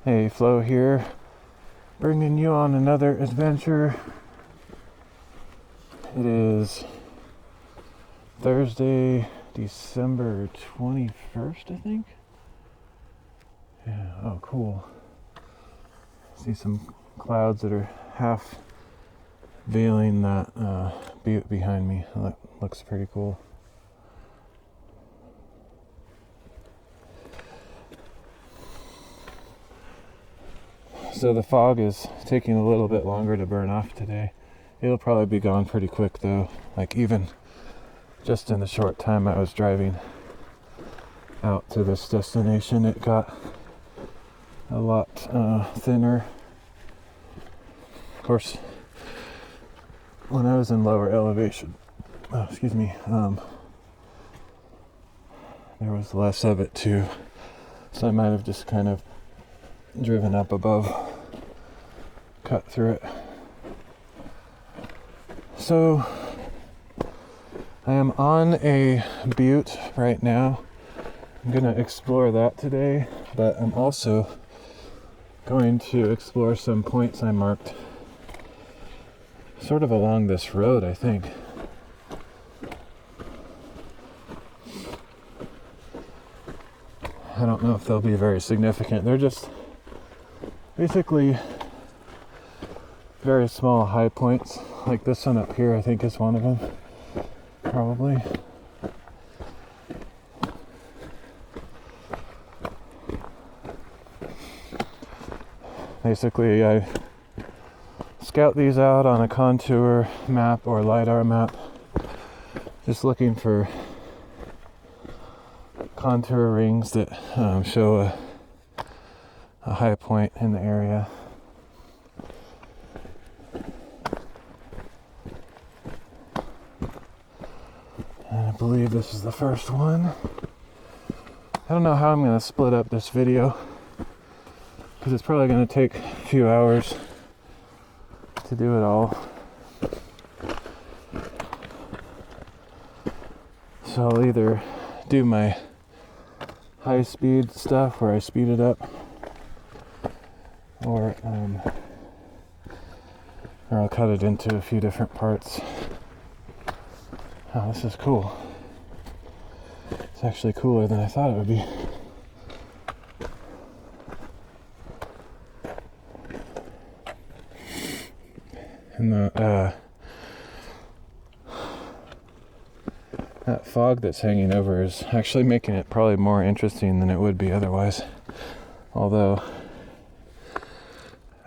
Hey, Flo here, bringing you on another adventure. It is Thursday, December 21st, I think. Yeah, oh cool. See some clouds that are half veiling that butte behind me. That looks pretty cool. So the fog is taking a little bit longer to burn off today. It'll probably be gone pretty quick though. Like even just in the short time I was driving out to this destination, it got a lot thinner. Of course, when I was in lower elevation, there was less of it too. So I might have just kind of driven up above, cut through it. So I am on a butte right now. I'm gonna explore that today, but I'm also going to explore some points I marked sort of along this road, I think. I don't know if they'll be very significant. They're just basically very small high points. Like this one up here, I think is one of them, probably. Basically, I scout these out on a contour map or LiDAR map, just looking for contour rings that show a high point in the area. And I believe this is the first one. I don't know how I'm going to split up this video, because it's probably going to take a few hours to do it all. So I'll either do my high speed stuff where I speed it up, or I'll cut it into a few different parts. Oh, this is cool. It's actually cooler than I thought it would be. And that fog that's hanging over is actually making it probably more interesting than it would be otherwise. Although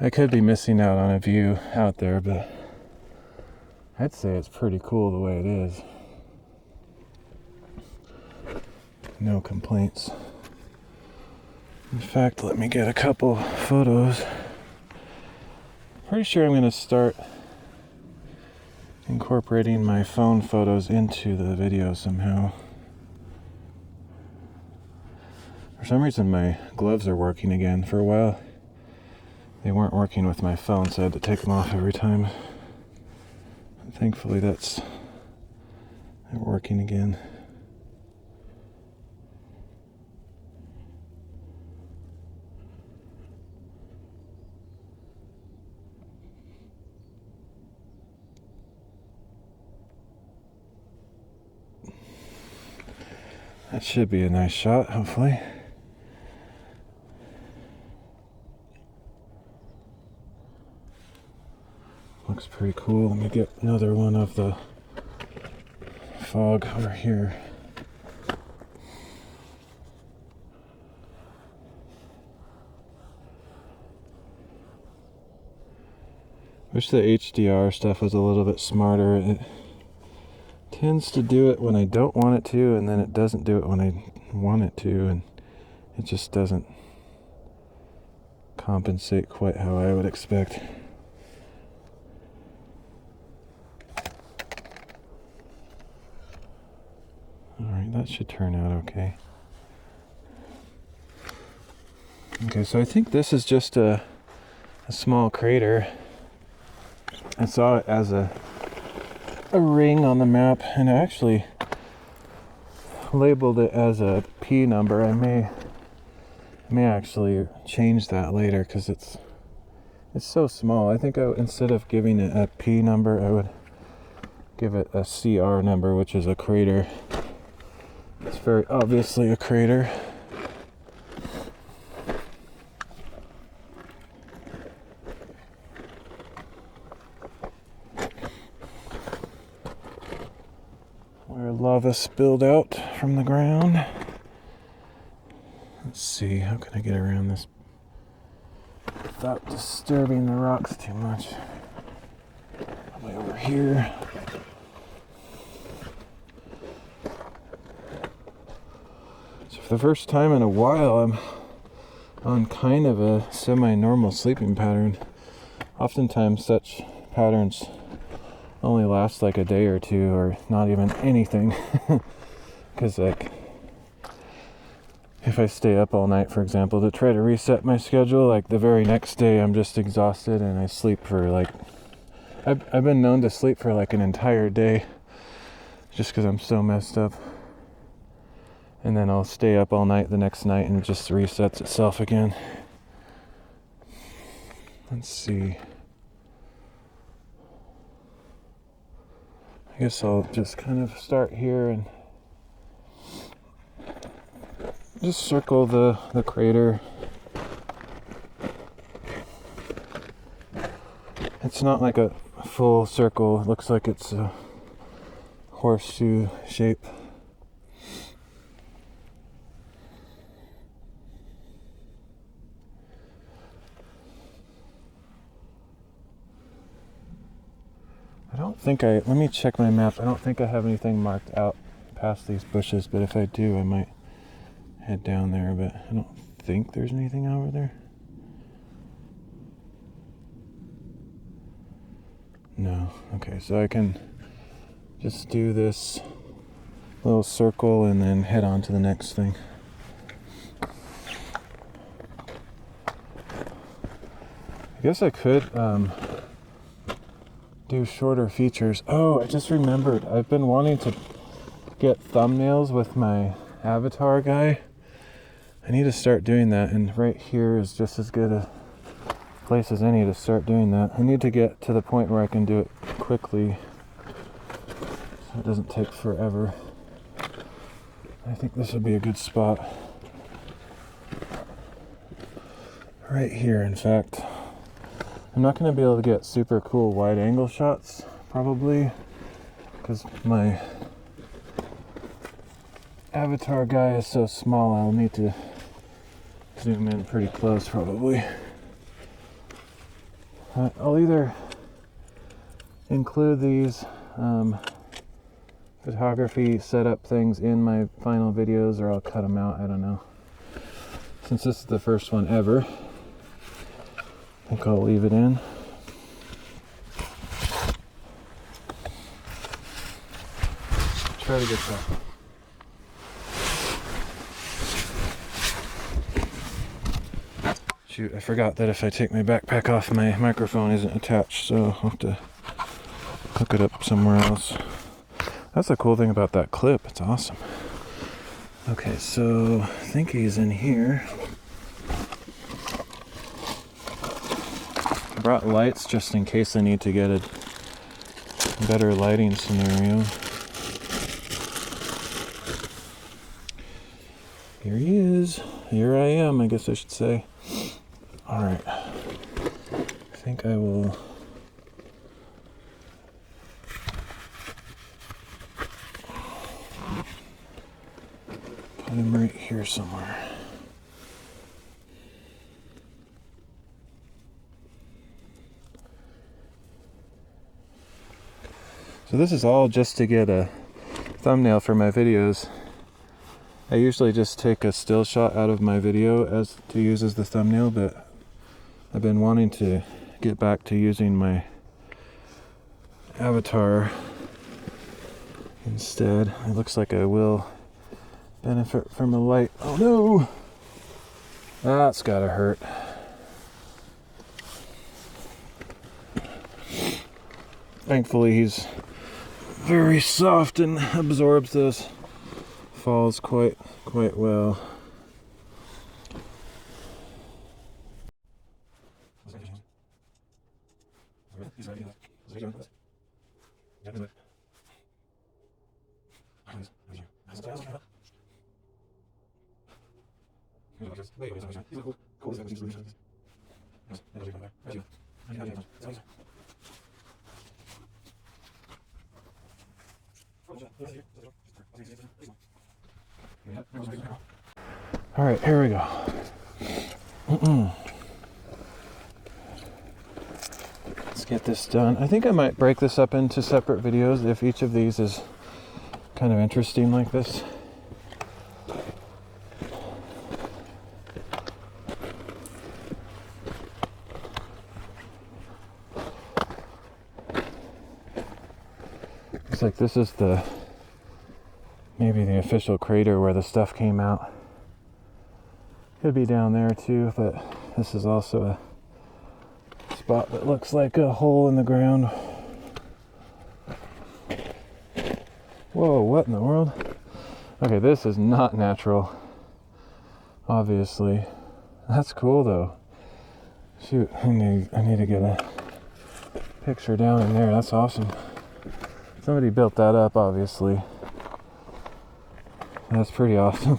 I could be missing out on a view out there, but I'd say it's pretty cool the way it is. No complaints. In fact, let me get a couple photos. Pretty sure I'm going to start incorporating my phone photos into the video somehow. For some reason my gloves are working again. For a while they weren't working with my phone, so I had to take them off every time. Thankfully they're working again. That should be a nice shot, hopefully. Looks pretty cool. Let me get another one of the fog over here. Wish the HDR stuff was a little bit smarter. It tends to do it when I don't want it to, and then it doesn't do it when I want it to, and it just doesn't compensate quite how I would expect. Alright, that should turn out okay. Okay, so I think this is just a small crater. I saw it as a ring on the map, and I actually labeled it as a P number. I may I may actually change that later because it's so small. I think instead of giving it a P number, I would give it a CR number, which is a crater. It's very obviously a crater. Where lava spilled out from the ground. Let's see, how can I get around this without disturbing the rocks too much? Probably over here. So for the first time in a while, I'm on kind of a semi-normal sleeping pattern. Oftentimes such patterns only last like a day or two, or not even anything. Because like, if I stay up all night, for example, to try to reset my schedule, like the very next day I'm just exhausted and I sleep for like, I've been known to sleep for like an entire day just because I'm so messed up. And then I'll stay up all night the next night and it just resets itself again. Let's see. I guess I'll just kind of start here and just circle the crater. It's not like a full circle. It looks like it's a horseshoe shape. Let me check my map. I don't think I have anything marked out past these bushes, but if I do, I might head down there, but I don't think there's anything over there. No. Okay, so I can just do this little circle and then head on to the next thing. I guess I could do shorter features. Oh, I just remembered. I've been wanting to get thumbnails with my avatar guy. I need to start doing that, and right here is just as good a place as any to start doing that. I need to get to the point where I can do it quickly so it doesn't take forever. I think this would be a good spot. Right here, in fact. I'm not going to be able to get super cool wide angle shots, probably, because my avatar guy is so small. I'll need to zoom in pretty close, probably. I'll either include these photography setup things in my final videos, or I'll cut them out. I don't know. Since this is the first one ever, I think I'll leave it in. Try to get that. Shoot, I forgot that if I take my backpack off, my microphone isn't attached, so I'll have to hook it up somewhere else. That's the cool thing about that clip. It's awesome. Okay, so I think he's in here. I brought lights just in case I need to get a better lighting scenario. Here he is. Here I am, I guess I should say. Alright. I think I will put him right here somewhere. So this is all just to get a thumbnail for my videos. I usually just take a still shot out of my video to use as the thumbnail, but I've been wanting to get back to using my avatar instead. It looks like I will benefit from a light. Oh no! That's gotta hurt. Thankfully he's very soft and absorbs those falls quite well. All right, here we go. Let's get this done. I think I might break this up into separate videos if each of these is kind of interesting like this. Looks like this is maybe the official crater where the stuff came out. Could be down there too, but this is also a spot that looks like a hole in the ground. Whoa, what in the world? Okay, this is not natural, obviously. That's cool though. Shoot, I need to get a picture down in there. That's awesome. Somebody built that up, obviously. That's pretty awesome.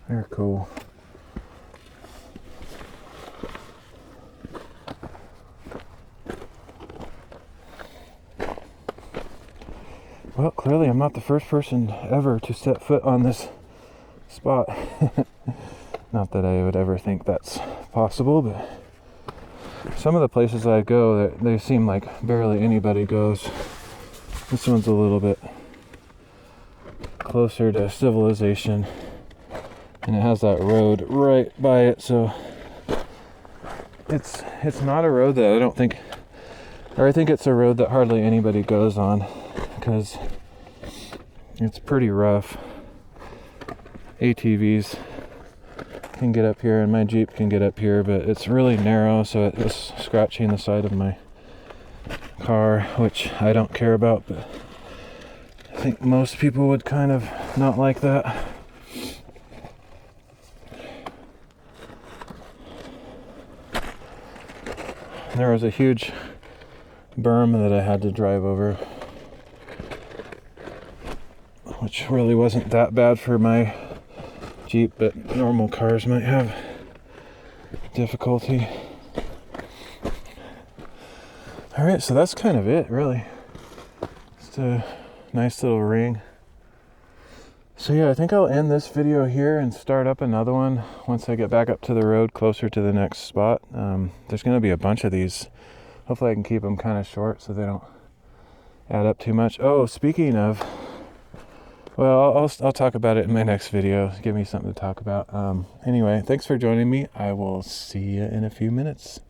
Very cool. Well, clearly I'm not the first person ever to set foot on this spot. Not that I would ever think that's possible, but some of the places I go, they seem like barely anybody goes. This one's a little bit closer to civilization, and it has that road right by it, so it's not a road that I don't think, or I think it's a road that hardly anybody goes on, because it's pretty rough. ATVs can get up here and my Jeep can get up here, but it's really narrow, so it's scratching the side of my car, which I don't care about, but I think most people would kind of not like that. There was a huge berm that I had to drive over, which really wasn't that bad for my Jeep, but normal cars might have difficulty. Alright, so that's kind of it, really. Just a nice little ring. So yeah, I think I'll end this video here and start up another one once I get back up to the road closer to the next spot. There's going to be a bunch of these. Hopefully I can keep them kind of short so they don't add up too much. Oh, speaking of, well, I'll talk about it in my next video. Give me something to talk about. Anyway, thanks for joining me. I will see you in a few minutes.